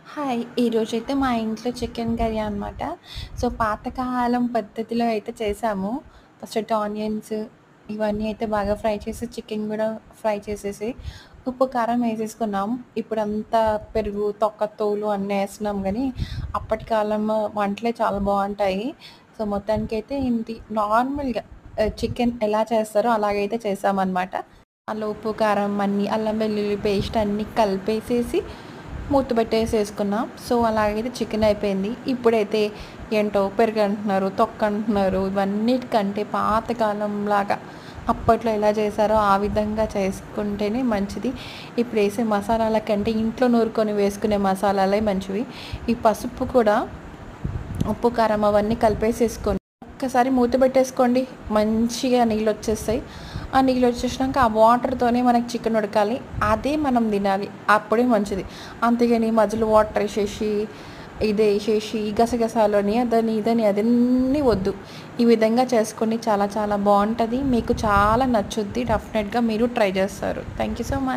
Hi! ఈరోజైతే మా ఇంట్లో చికెన్ కర్రీ అనమాట. సో, పాతకాలం పద్ధతిలో అయితే చేసాము. ఫస్ట్ ఆనియన్స్ ఇవన్నీ అయితే బాగా ఫ్రై చేసి, చికెన్ గూడా ఫ్రై చేసేసి, ఉప్పు, కారం ఏసేసుకున్నాం. ఇప్పుడంతా పెరుగు, తొక్క, తోలు అన్నీ ఏస్తున్నాం గానీ, అప్పటి కాలం వంటలే చాలా బావుంటాయి. సో, మొత్తానికైతే ఏంటి నార్మల్‌గా చికెన్ ఎలా చేస్తారో అలాగైతే చేశామనమాట. అందులో ఉప్పు, కారం అన్నీ, అల్లం వెల్లుల్లి పేస్ట్ అన్నీ కలిపేసేసి మూత పెట్టేసేసుకున్నాం. సో, అలాగైతే చికెన్ అయిపోయింది. ఇప్పుడైతే ఏంటో పెరుగంటున్నారు, తొక్కంటున్నారు. ఇవన్నిటికంటే పాతకాలంలాగా అప్పట్లో ఎలా చేశారో ఆ విధంగా చేసుకుంటేనే మంచిది. ఇప్పుడేసే మసాలాల కంటే ఇంట్లో నూరుకొని వేసుకునే మసాలాలే మంచివి. ఈ పసుపు కూడా ఉప్పు, కారం అవన్నీ కలిపేసేసుకొని ఒక్కసారి మూత పెట్టేసుకోండి. మంచిగా నీళ్ళొచ్చేస్తాయి. ఆ నీళ్ళొచ్చేసినాక ఆ వాటర్‌తోనే మనకి చికెన్ ఉడకాలి. అదే మనం తినాలి. అప్పుడే మంచిది. అంతేగాని మధ్యలో వాటర్ ఏసేసి, ఇదేసేసి గసగసాలని అదని ఇదని అదన్నీ వద్దు. ఈ విధంగా చేసుకోండి. చాలా చాలా బావుంటది. మీకు చాలా నచ్చుద్ది. డెఫినెట్‌గా మీరు ట్రై చేస్తారు. Thank you so much.